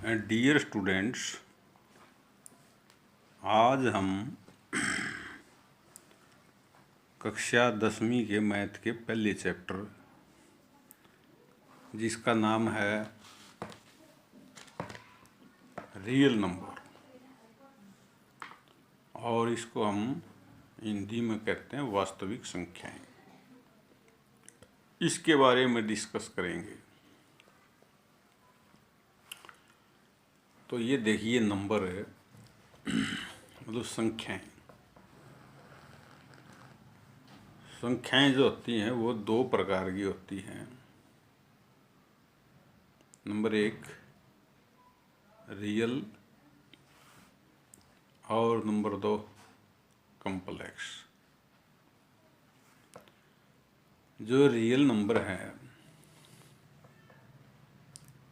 Dear students, आज हम कक्षा 10वीं के मैथ के पहले चैप्टर जिसका नाम है रियल नंबर और इसको हम हिंदी में कहते हैं वास्तविक संख्याएं, इसके बारे में डिस्कस करेंगे। तो ये देखिए नंबर है, मतलब संख्याएं। संख्याएं जो होती हैं वो दो प्रकार की होती हैं। नंबर एक रियल और नंबर दो कॉम्प्लेक्स। जो रियल नंबर है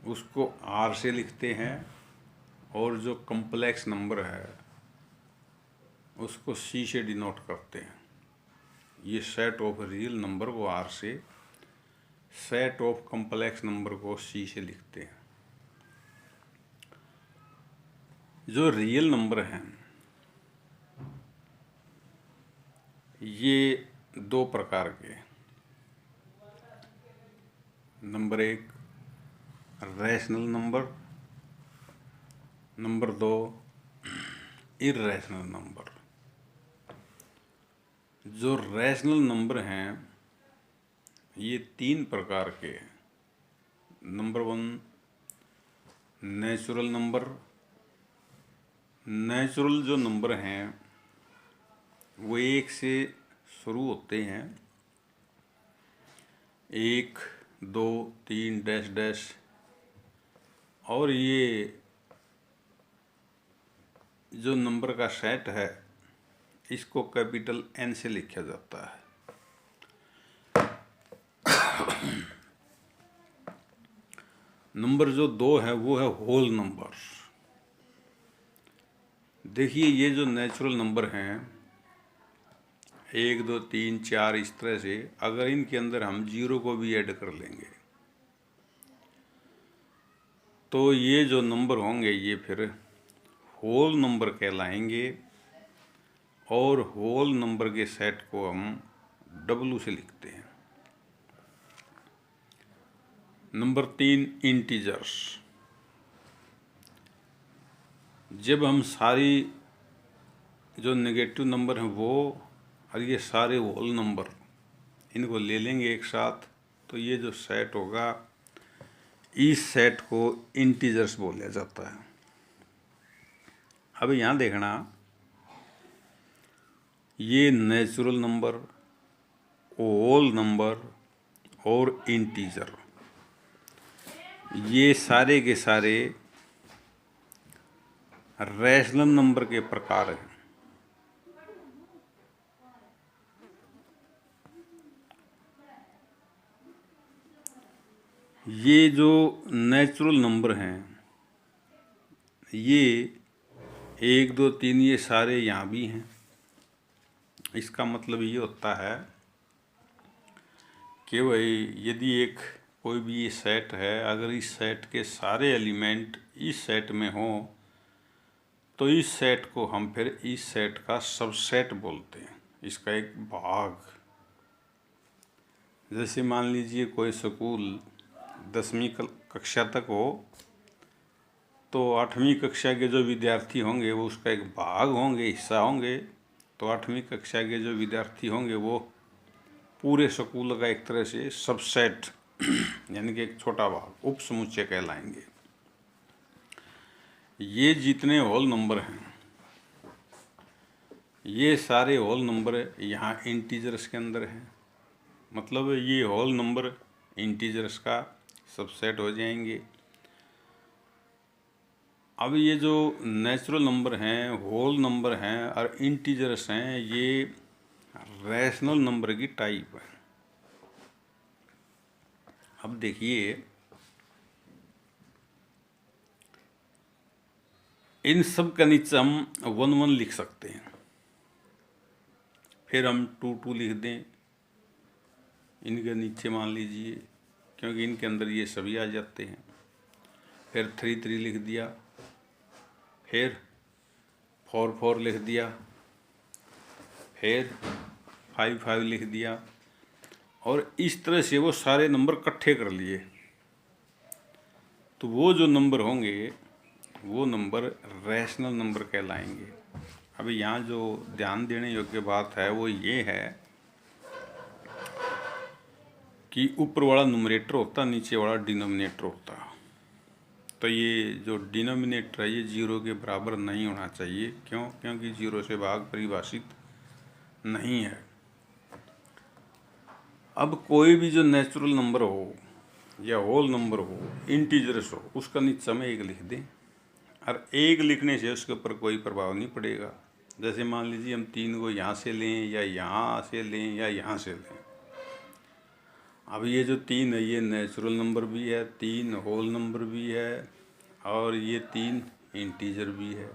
उसको आर से लिखते हैं और जो कॉम्प्लेक्स नंबर है उसको सी से डिनोट करते हैं। ये सेट ऑफ रियल नंबर को आर से, सेट ऑफ कॉम्प्लेक्स नंबर को सी से लिखते हैं। जो रियल नंबर हैं ये दो प्रकार के। नंबर एक रैशनल नंबर, नंबर दो इर्रेशनल नंबर। जो रैशनल नंबर हैं ये तीन प्रकार के हैं। Number one natural number. Natural जो नंबर हैं वो एक से शुरू होते हैं, एक दो तीन डैश डैश, और ये जो नंबर का सेट है इसको कैपिटल एन से लिखा जाता है। नंबर जो दो है वो है होल नंबर। देखिए ये जो नेचुरल नंबर हैं एक दो तीन चार, इस तरह से अगर इनके अंदर हम जीरो को भी ऐड कर लेंगे तो ये जो नंबर होंगे ये फिर होल नंबर कहलाएंगे और होल नंबर के सेट को हम डब्लू से लिखते हैं। नंबर तीन इंटीजर्स। जब हम सारी जो नेगेटिव नंबर हैं वो और ये सारे होल नंबर इनको ले लेंगे एक साथ तो ये जो सेट होगा इस सेट को इंटीजर्स बोला जाता है। अब यहाँ देखना, ये नेचुरल नंबर, होल नंबर और इंटीजर, ये सारे के सारे रैशनल नंबर के प्रकार हैं। ये जो नेचुरल नंबर हैं ये एक दो तीन ये सारे यहाँ भी हैं। इसका मतलब ये होता है कि भाई यदि एक कोई भी ये सेट है, अगर इस सेट के सारे एलिमेंट इस सेट में हों तो इस सेट को हम फिर इस सेट का सबसेट बोलते हैं, इसका एक भाग। जैसे मान लीजिए कोई स्कूल 10वीं कक्षा तक हो तो 8वीं कक्षा के जो विद्यार्थी होंगे वो उसका एक भाग होंगे, हिस्सा होंगे। तो 8वीं कक्षा के जो विद्यार्थी होंगे वो पूरे स्कूल का एक तरह से सबसेट यानी कि एक छोटा भाग, उप समुच्चय कहलाएंगे। ये जितने होल नंबर हैं ये सारे होल नंबर यहाँ इंटीजर्स के अंदर हैं, मतलब ये होल नंबर इंटीजर्स का सबसेट हो जाएंगे। अब ये जो नेचुरल नंबर हैं, होल नंबर हैं और इंटीजर्स हैं, ये रैशनल नंबर की टाइप है। अब देखिए इन सब का नीचे हम 1 1 लिख सकते हैं, फिर हम 2 2 लिख दें इनके नीचे मान लीजिए, क्योंकि इनके अंदर ये सभी आ जाते हैं। फिर 3 3 लिख दिया, फिर 4 4 लिख दिया, फिर 5 5 लिख दिया, और इस तरह से वो सारे नंबर इकट्ठे कर लिए। तो वो जो नंबर होंगे वो नंबर रैशनल नंबर कहलाएंगे। अब यहाँ जो ध्यान देने योग्य बात है वो ये है कि ऊपर वाला न्यूमरेटर होता, नीचे वाला डिनोमिनेटर होता। तो ये जो डिनोमिनेटर है ये 0 के बराबर नहीं होना चाहिए। क्यों? क्योंकि 0 से भाग परिभाषित नहीं है। अब कोई भी जो नेचुरल नंबर हो या होल नंबर हो, इंटीजर्स हो, उसका नीचे में 1 लिख दें, और 1 लिखने से उसके ऊपर कोई प्रभाव नहीं पड़ेगा। जैसे मान लीजिए हम 3 को यहाँ से लें या यहाँ से लें या यहाँ से लें। अब ये जो 3 है ये नेचुरल नंबर भी है, 3 होल नंबर भी है, और ये 3 इंटीजर भी है।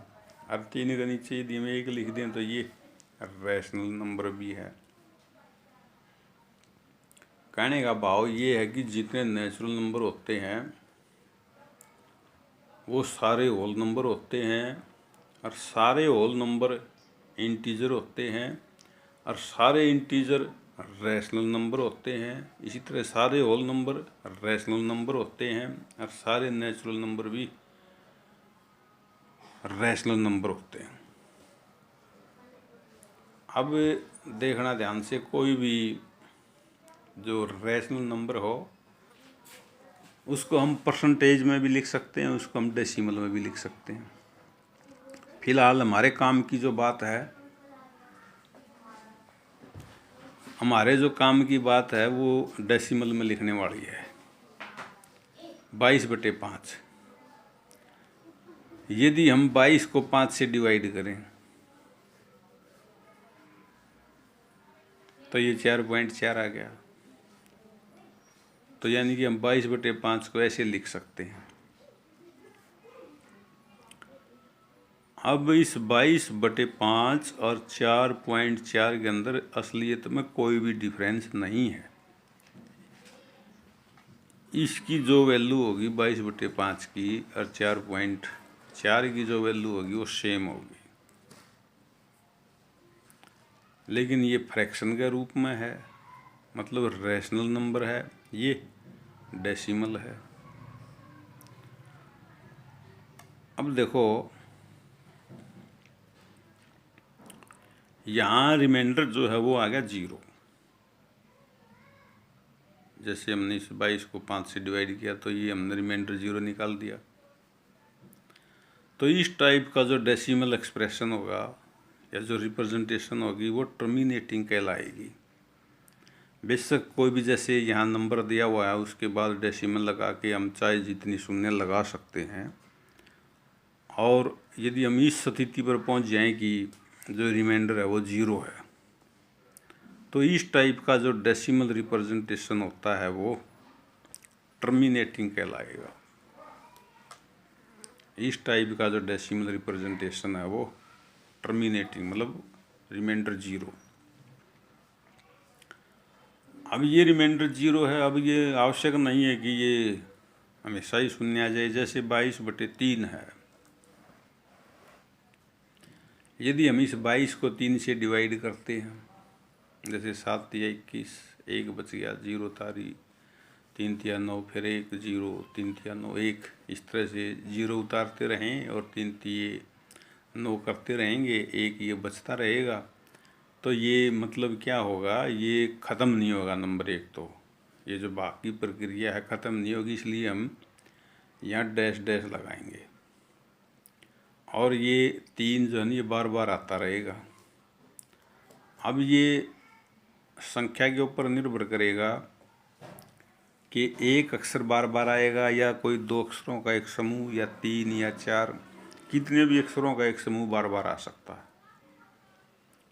अब 3 के नीचे यदि हम 1 लिख दें तो ये रैशनल नंबर भी है। कहने का भाव ये है कि जितने नेचुरल नंबर होते हैं वो सारे होल नंबर होते हैं, और सारे होल नंबर इंटीजर होते हैं, और सारे इंटीजर रैशनल नंबर होते हैं। इसी तरह सारे होल नंबर रैशनल नंबर होते हैं, और सारे नेचुरल नंबर भी रैशनल नंबर होते हैं। अब देखना ध्यान से, कोई भी जो रैशनल नंबर हो उसको हम परसेंटेज में भी लिख सकते हैं, उसको हम डेसिमल में भी लिख सकते हैं। फिलहाल हमारे काम की जो बात है, हमारे जो काम की बात है वो डेसिमल में लिखने वाली है। 22/5। यदि हम 22 को 5 से डिवाइड करें तो ये 4.4 आ गया। तो यानी कि हम 22/5 को ऐसे लिख सकते हैं। अब इस 22/5 और 4.4 के अंदर असलियत में कोई भी डिफरेंस नहीं है। इसकी जो वैल्यू होगी 22/5 की और 4.4 की जो वैल्यू होगी वो सेम होगी, लेकिन ये फ्रैक्शन के रूप में है, मतलब रैशनल नंबर है, ये डेसिमल है। अब देखो यहाँ रिमाइंडर जो है वो आ गया 0। जैसे हमने इस 22 को 5 से डिवाइड किया तो ये हमने रिमाइंडर 0 निकाल दिया। तो इस टाइप का जो डेसिमल एक्सप्रेशन होगा या जो रिप्रेजेंटेशन होगी वो टर्मिनेटिंग कहलाएगी। बेशक कोई भी, जैसे यहाँ नंबर दिया हुआ है उसके बाद डेसिमल लगा के हम चाहे जितनी शून्य लगा सकते हैं, और यदि हम इस स्थिति पर पहुँच जाएं कि जो रिमाइंडर है वो 0 है, तो इस टाइप का जो डेसिमल रिप्रेजेंटेशन होता है वो टर्मिनेटिंग कहलाएगा। इस टाइप का जो डेसिमल रिप्रेजेंटेशन है वो टर्मिनेटिंग, मतलब रिमाइंडर 0। अब ये रिमाइंडर 0 है। अब ये आवश्यक नहीं है कि ये हमेशा ही शून्य आ जाए। जैसे 22/3 है, यदि हम इस 22 को 3 से डिवाइड करते हैं, जैसे 7 × 21, 1 बच गया, 0 तारी, 3 × 9, फिर 1 0, 3 × 9 1, इस तरह से 0 उतारते रहें और 3 × 9 करते रहेंगे, 1 ये बचता रहेगा। तो ये मतलब क्या होगा, ये ख़त्म नहीं होगा नंबर 1। तो ये जो बाकी प्रक्रिया है ख़त्म नहीं होगी, इसलिए हम यहाँ डैश डैश लगाएंगे, और ये 3 जो है ना ये बार बार आता रहेगा। अब ये संख्या के ऊपर निर्भर करेगा कि एक अक्षर बार बार आएगा या कोई 2 अक्षरों का एक समूह, या 3 या 4, कितने भी अक्षरों का एक समूह बार बार आ सकता है,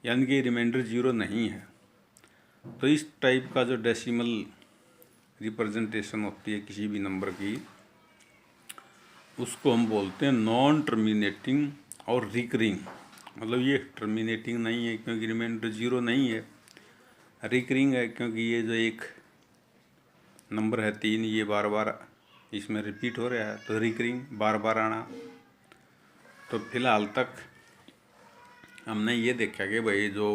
यानी कि रिमाइंडर 0 नहीं है। तो इस टाइप का जो डेसिमल रिप्रेजेंटेशन होती है किसी भी नंबर की, उसको हम बोलते हैं नॉन टर्मिनेटिंग और रिकरिंग। मतलब ये टर्मिनेटिंग नहीं है क्योंकि रिमाइंडर 0 नहीं है, रिकरिंग है क्योंकि ये जो एक नंबर है 3 ये बार बार इसमें रिपीट हो रहा है, तो रिकरिंग बार बार आना। तो फिलहाल तक हमने ये देखा कि भाई जो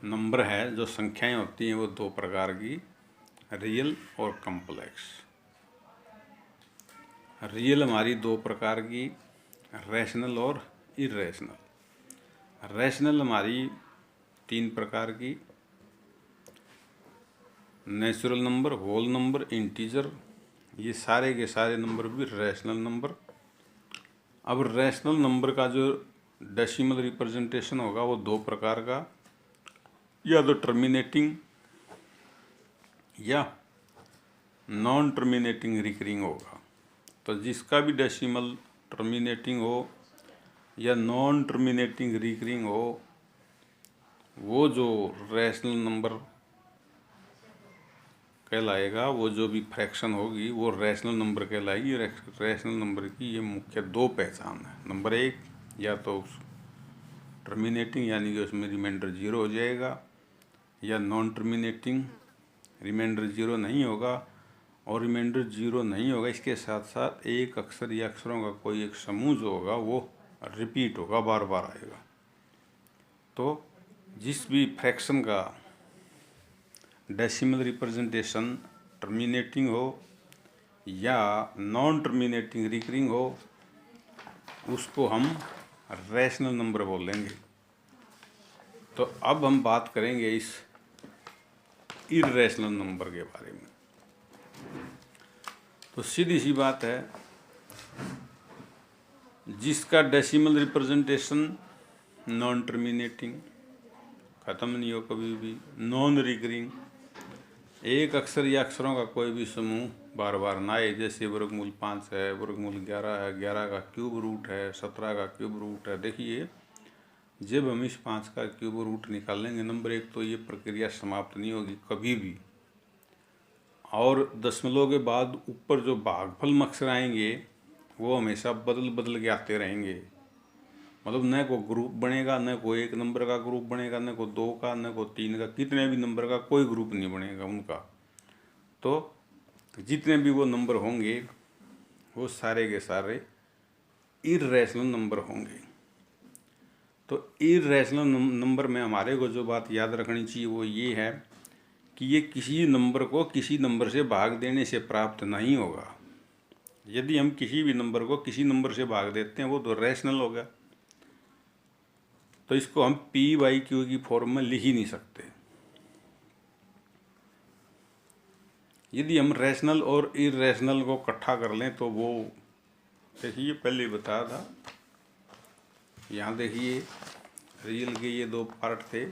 नंबर है, जो संख्याएं होती हैं, वो दो प्रकार की, रियल और कॉम्प्लेक्स। रियल हमारी दो प्रकार की, रैशनल और इरेशनल। रैशनल हमारी तीन प्रकार की, natural number, whole number, integer. ये सारे के सारे नंबर भी रैशनल नंबर। अब रैशनल नंबर का जो डेसिमल रिप्रेजेंटेशन होगा वो दो प्रकार का, या तो टर्मिनेटिंग या नॉन टर्मिनेटिंग रिकरिंग होगा। तो जिसका भी डेसिमल टर्मिनेटिंग हो या नॉन टर्मिनेटिंग रिकरिंग हो, वो जो रैशनल नंबर कहलाएगा, वो जो भी फ्रैक्शन होगी वो रैशनल नंबर कहलाएगी। रैशनल नंबर की ये मुख्य दो पहचान है। नंबर एक, या तो टर्मिनेटिंग यानी कि उसमें रिमाइंडर जीरो हो जाएगा, या नॉन टर्मिनेटिंग, रिमाइंडर जीरो नहीं होगा। और रिमाइंडर जीरो नहीं होगा, इसके साथ साथ एक अक्षर या अक्षरों का कोई एक समूह जो होगा वो रिपीट होगा, बार बार आएगा। तो जिस भी फ्रैक्शन का डेसिमल रिप्रेजेंटेशन टर्मिनेटिंग हो या नॉन टर्मिनेटिंग रिकरिंग हो, उसको हम रैशनल नंबर बोलेंगे। तो अब हम बात करेंगे इस इरेशनल नंबर के बारे में। तो सीधी सी बात है, जिसका डेसिमल रिप्रेजेंटेशन नॉन टर्मिनेटिंग, ख़त्म नहीं हो कभी भी, नॉन रिकरिंग, एक अक्षर या अक्षरों का कोई भी समूह बार बार ना आए। जैसे वर्गमूल 5 है, वर्गमूल 11 है, 11 का क्यूब रूट है, 17 का क्यूब रूट है। देखिए, जब हम इस 5 का क्यूब रूट निकालेंगे, नंबर एक, तो ये प्रक्रिया समाप्त नहीं होगी कभी भी। और दशमलव के बाद ऊपर जो भागफल अक्षर आएंगे वो हमेशा बदल बदल के आते रहेंगे। मतलब न को ग्रुप बनेगा, न को एक नंबर का ग्रुप बनेगा, न को दो का, न को तीन का, कितने भी नंबर का कोई ग्रुप नहीं बनेगा उनका। तो जितने भी वो नंबर होंगे वो सारे के सारे इरेशनल नंबर होंगे। तो इरेशनल नंबर में हमारे को जो बात याद रखनी चाहिए वो ये है कि ये किसी नंबर को किसी नंबर से भाग देने से प्राप्त नहीं होगा। यदि हम किसी भी नंबर को किसी नंबर से भाग देते हैं वो तो रैशनल होगा। तो इसको हम p/q की फॉर्म में लिख ही नहीं सकते। यदि हम रैशनल और इरेशनल को इकट्ठा कर लें तो वो, देखिए पहले ही बताया था, यहाँ देखिए रियल के ये दो पार्ट थे,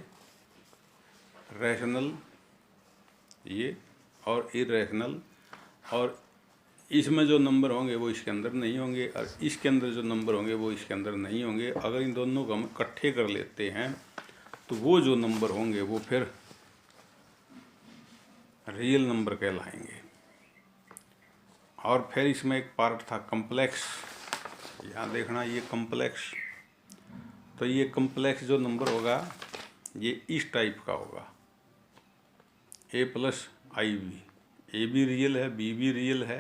रैशनल ये और इरेशनल। और इसमें जो नंबर होंगे वो इसके अंदर नहीं होंगे, और इसके अंदर जो नंबर होंगे वो इसके अंदर नहीं होंगे। अगर इन दोनों को हम इकट्ठे कर लेते हैं तो वो जो नंबर होंगे वो फिर रियल नंबर कहलाएंगे। और फिर इसमें एक पार्ट था कॉम्प्लेक्स, यहाँ देखना ये कॉम्प्लेक्स। तो ये कॉम्प्लेक्स जो नंबर होगा ये इस टाइप का होगा, a+ib। ए भी रियल है, बी भी रियल है,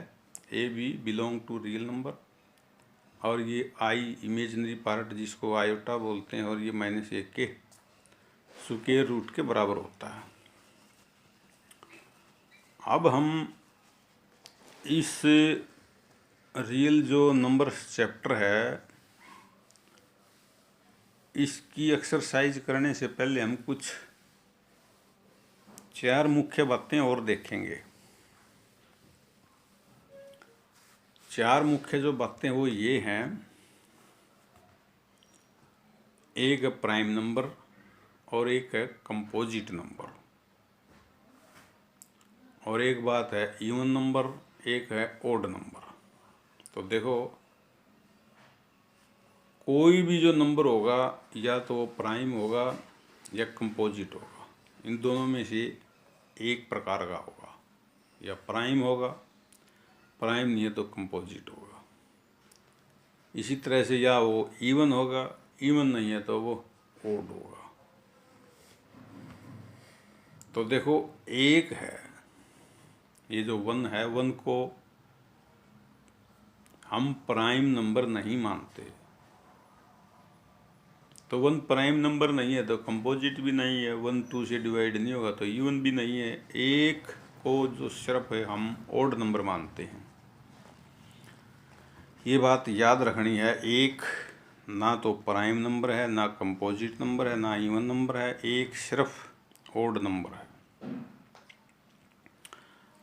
A B belong to real number, और ये आई इमेजिनरी पार्ट जिसको आयोटा बोलते हैं, और ये -1 के स्क्वायर रूट के बराबर होता है। अब हम इस रियल जो नंबर चैप्टर है इसकी एक्सरसाइज करने से पहले हम कुछ 4 मुख्य बातें और देखेंगे। 4 मुख्य जो बातें वो ये हैं, एक है प्राइम नंबर और एक है कंपोजिट नंबर, और एक बात है इवन नंबर, एक है ओड नंबर। तो देखो, कोई भी जो नंबर होगा या तो वो प्राइम होगा या कंपोजिट होगा, इन दोनों में से एक प्रकार का होगा। या प्राइम होगा, प्राइम नहीं है तो कंपोजिट होगा। इसी तरह से या वो इवन होगा, इवन नहीं है तो वो ओड होगा। तो देखो, एक है ये जो 1 है, 1 को हम प्राइम नंबर नहीं मानते। तो 1 प्राइम नंबर नहीं है तो कंपोजिट भी नहीं है, 1 2 से डिवाइड नहीं होगा तो इवन भी नहीं है। एक को जो सिर्फ है हम ओड नंबर मानते हैं। ये बात याद रखनी है। एक ना तो प्राइम नंबर है, ना कंपोजिट नंबर है, ना इवन नंबर है, एक सिर्फ ओड नंबर है।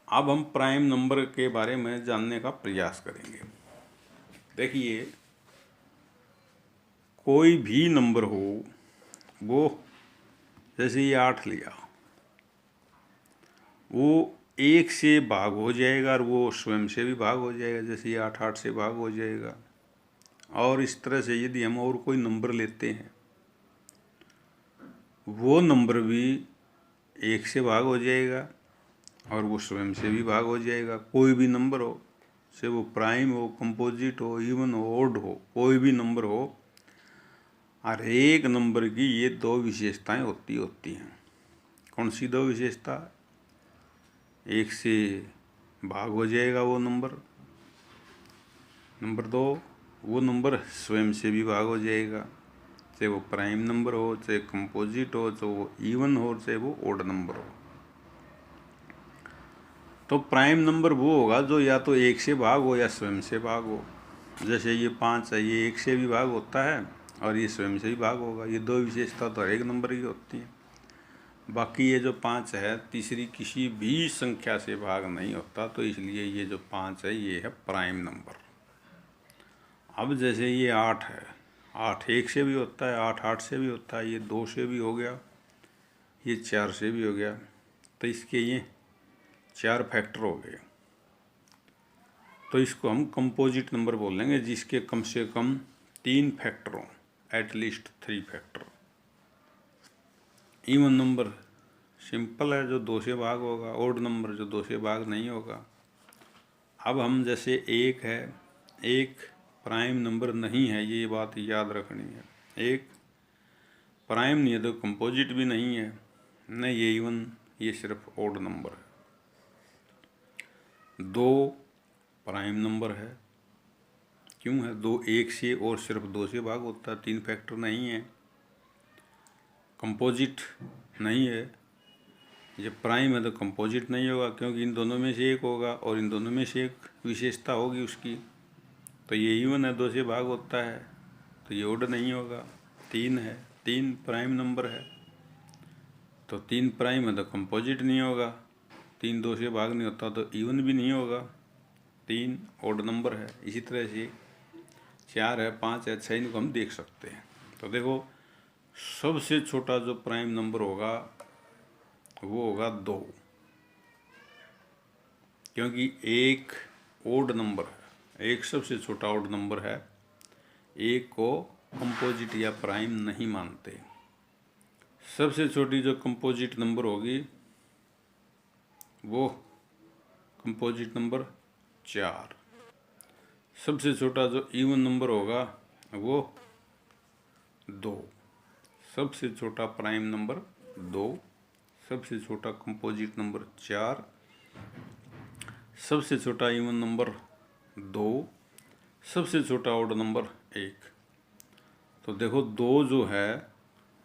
अब हम प्राइम नंबर के बारे में जानने का प्रयास करेंगे। देखिए, कोई भी नंबर हो, वो जैसे ये 8 लिया, वो 1 से भाग हो जाएगा और वो स्वयं से भी भाग हो जाएगा। जैसे ये 8 8 से भाग हो जाएगा। और इस तरह से यदि हम और कोई नंबर लेते हैं, वो नंबर भी 1 से भाग हो जाएगा और वो स्वयं से भी भाग हो जाएगा। कोई भी नंबर हो, चाहे वो प्राइम हो, कंपोजिट हो, इवन हो, ओड हो, कोई भी नंबर हो, हर एक नंबर की ये 2 विशेषताएं होती हैं। कौन सी 2 विशेषता? 1 से भाग हो जाएगा वो नंबर। नंबर 2, वो नंबर स्वयं से भी भाग हो जाएगा, चाहे वो प्राइम नंबर हो, चाहे कंपोजिट हो, चाहे वो इवन हो, चाहे वो ओड नंबर हो। तो प्राइम नंबर वो होगा जो या तो 1 से भाग हो या स्वयं से भाग हो। जैसे ये 5 है, ये 1 से भी भाग होता है और ये स्वयं से भी भाग होगा। ये 2 विशेषता तो हर एक नंबर की होती हैं। बाकी ये जो 5 है, तीसरी किसी भी संख्या से भाग नहीं होता, तो इसलिए ये जो 5 है ये है प्राइम नंबर। अब जैसे ये 8 है, 8 1 से भी होता है, 8 8 से भी होता है, ये 2 से भी हो गया, ये 4 से भी हो गया, तो इसके ये 4 फैक्टर हो गए। तो इसको हम कंपोजिट नंबर बोलेंगे, जिसके कम से कम 3 फैक्टर हों, at least 3 factor. Even number simple है, जो 2 से भाग होगा। ओड नंबर जो 2 से भाग नहीं होगा। अब हम जैसे 1 है, एक प्राइम नंबर नहीं है, ये बात याद रखनी है। एक प्राइम नहीं है तो कंपोजिट भी नहीं है, न ये इवन, ये सिर्फ ओड नंबर है। 2 प्राइम नंबर है। क्यों है? 2 1 से और सिर्फ 2 से भाग होता है, 3 फैक्टर नहीं है। कंपोजिट नहीं है। ये प्राइम है तो कंपोजिट नहीं होगा, क्योंकि इन दोनों में से एक होगा और इन दोनों में से एक विशेषता होगी उसकी। तो ये इवन है, 2 से भाग होता है, तो ये ओड नहीं होगा। 3 है, 3 प्राइम नंबर है, तो 3 प्राइम है तो कंपोजिट नहीं होगा। 3 2 से भाग नहीं होता तो इवन भी नहीं होगा। 3 ओड नंबर है। इसी तरह से 4 है, 5 है, 6, इनको हम देख सकते हैं। तो देखो, सबसे छोटा जो प्राइम नंबर होगा वो होगा 2, क्योंकि एक ओड नंबर है, एक सबसे छोटा ओड नंबर है। एक को कंपोजिट या प्राइम नहीं मानते। सबसे छोटी जो कंपोजिट नंबर होगी वो कंपोजिट नंबर 4। सबसे छोटा जो इवन नंबर होगा वो 2। सबसे छोटा प्राइम नंबर 2, सबसे छोटा कंपोजिट नंबर 4, सबसे छोटा इवन नंबर 2, सबसे छोटा ओड नंबर 1। तो देखो, 2 जो है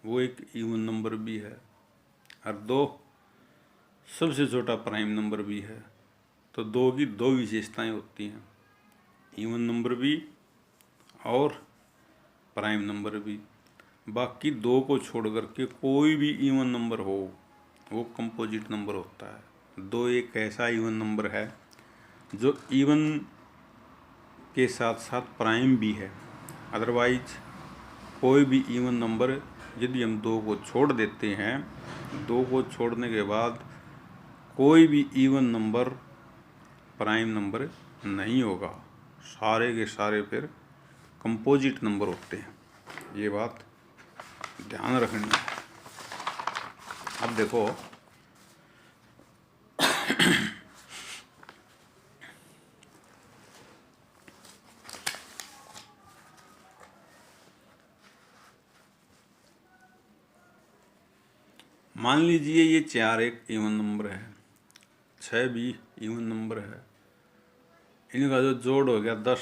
वो एक इवन नंबर भी है और 2 सबसे छोटा प्राइम नंबर भी है। तो 2 की 2 विशेषताएं होती हैं, इवन नंबर भी और प्राइम नंबर भी। बाकी 2 को छोड़ करके कोई भी इवन नंबर हो वो कंपोजिट नंबर होता है। 2 एक ऐसा इवन नंबर है जो इवन के साथ साथ प्राइम भी है। अदरवाइज कोई भी इवन नंबर, यदि हम 2 को छोड़ देते हैं, 2 को छोड़ने के बाद कोई भी इवन नंबर प्राइम नंबर नहीं होगा। सारे के सारे फिर कंपोजिट नंबर होते हैं। ये बात ध्यान रखनी है। अब देखो, मान लीजिए ये 4 एक इवन नंबर है, 6 भी इवन नंबर है। इनका जो जोड़ हो गया 10,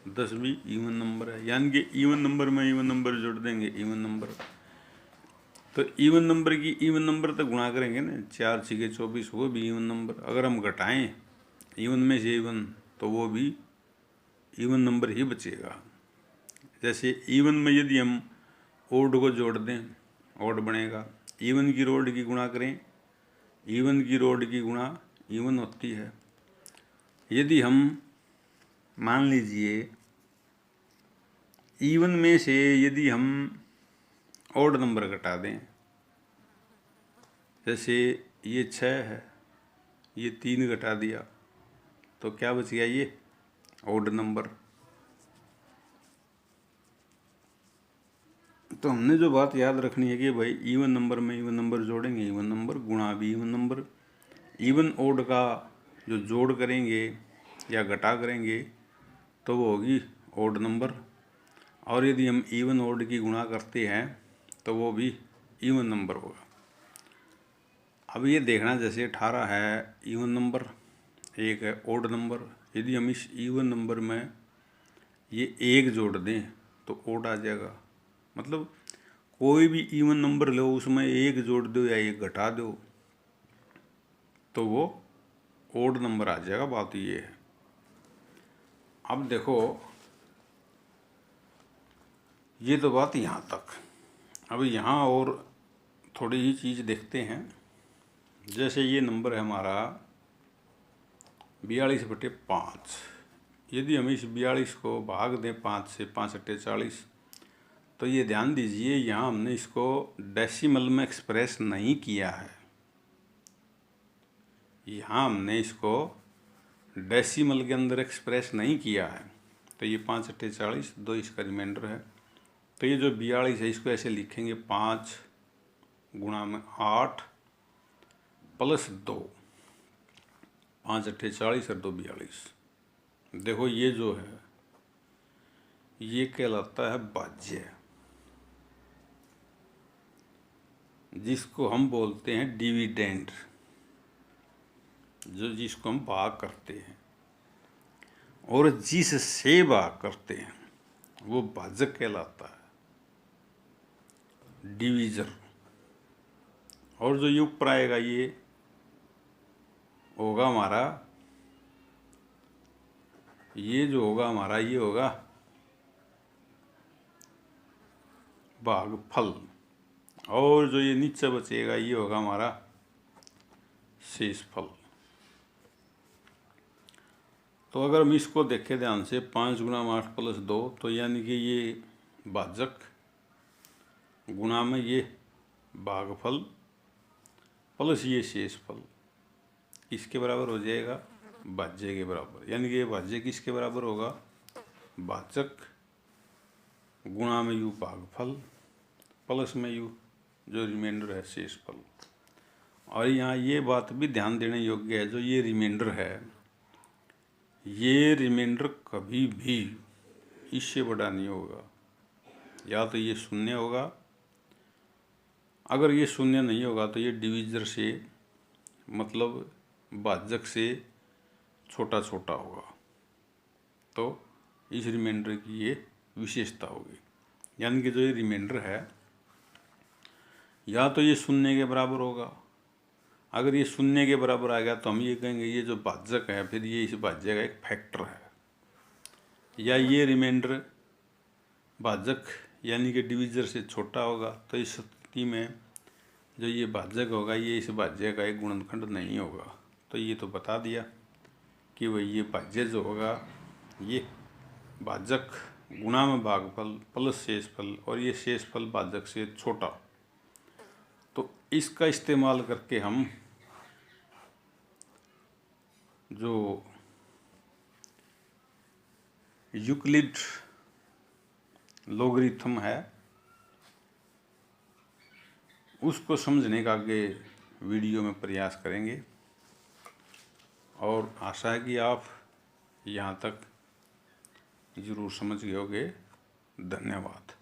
10 भी इवन नंबर है, यानी कि इवन नंबर में इवन नंबर जोड़ देंगे इवन नंबर। तो इवन नंबर की इवन नंबर तक गुणा करेंगे ना, 4 6 24, वो भी इवन नंबर। अगर हम घटाएं इवन में से इवन तो वो भी इवन नंबर ही बचेगा। जैसे इवन में यदि हम ओड को जोड़ दें, ओड बनेगा। इवन की रोड की गुणा करें, इवन की रोड की गुणा इवन होती है। यदि हम मान लीजिए इवन में से यदि हम ओड नंबर घटा दें, जैसे ये 6 है, ये 3 घटा दिया तो क्या बच गया, ये ओड नंबर। तो हमने जो बात याद रखनी है कि भाई इवन नंबर में इवन नंबर जोड़ेंगे इवन नंबर, गुणा भी इवन नंबर। इवन ओड का जो जोड़ करेंगे या घटा करेंगे तो वो होगी ओड नंबर। और यदि हम इवन ओड की गुणा करते हैं तो वो भी इवन नंबर होगा। अब ये देखना, जैसे 18 है इवन नंबर, एक है ओड नंबर। यदि हम इस इवन नंबर में ये 1 जोड़ दें तो ओड आ जाएगा। मतलब कोई भी इवन नंबर लो, उसमें 1 जोड़ दो या 1 घटा दो तो वो ओड नंबर आ जाएगा। बात ये है। अब देखो, ये तो बात यहाँ तक। अब यहाँ और थोड़ी ही चीज़ देखते हैं। जैसे ये नंबर है हमारा 42/5। यदि हम इस 42 को भाग दें 5 से, 5 अट्ठे 40, तो ये ध्यान दीजिए यहाँ हमने इसको डेसिमल में एक्सप्रेस नहीं किया है। यहाँ हमने इसको डेसिमल के अंदर एक्सप्रेस नहीं किया है। तो ये 5 अट्ठे 40, 2 इसका रिमाइंडर है। तो ये जो 42 है इसको ऐसे लिखेंगे 5 गुणा में 8 प्लस 2, 5 अट्ठे 40 और 2 42। देखो ये जो है ये कहलाता है भाज्य, जिसको हम बोलते हैं डिविडेंड, जिसको हम भाग करते हैं। और जिससे भाग करते हैं वो भाजक कहलाता है, डिवीजर। और जो ये ऊपर आएगा ये होगा हमारा, ये जो होगा हमारा ये होगा भागफल। और जो ये नीचे बचेगा ये होगा हमारा शेषफल। तो अगर हम इसको देखें ध्यान से, 5 गुणा में 8 प्लस 2, तो यानी कि ये भाजक गुणा में ये भागफल प्लस ये शेषफल किसके बराबर हो जाएगा, भाज्य के बराबर। यानी कि ये भाज्य किसके बराबर होगा, भाजक गुणा में यू भागफल प्लस में यू जो रिमाइंडर है शेषफल। और यहाँ ये बात भी ध्यान देने योग्य है, जो ये रिमाइंडर है, ये रिमाइंडर कभी भी इससे बड़ा नहीं होगा। या तो ये शून्य होगा, अगर ये शून्य नहीं होगा तो ये डिवीजर से मतलब भाजक से छोटा छोटा होगा। तो इस रिमाइंडर की ये विशेषता होगी। यानी कि जो ये रिमाइंडर है या तो ये शून्य के बराबर होगा। अगर ये शून्य के बराबर आ गया तो हम ये कहेंगे ये जो भाजक है फिर ये इस भाज्य का एक फैक्टर है। या ये रिमाइंडर भाजक यानी कि डिवीजर से छोटा होगा, तो इस स्थिति में जो ये भाजक होगा ये इस भाज्य का एक गुणनखंड नहीं होगा। तो ये तो बता दिया कि भाई ये भाज्य जो होगा ये भाजक गुणा में भागफल प्लस शेषफल, और ये शेषफल भाजक से छोटा। तो इसका इस्तेमाल करके हम जो यूक्लिड लोगरिथम है उसको समझने का आगे वीडियो में प्रयास करेंगे। और आशा है कि आप यहाँ तक ज़रूर समझ गए होंगे। धन्यवाद।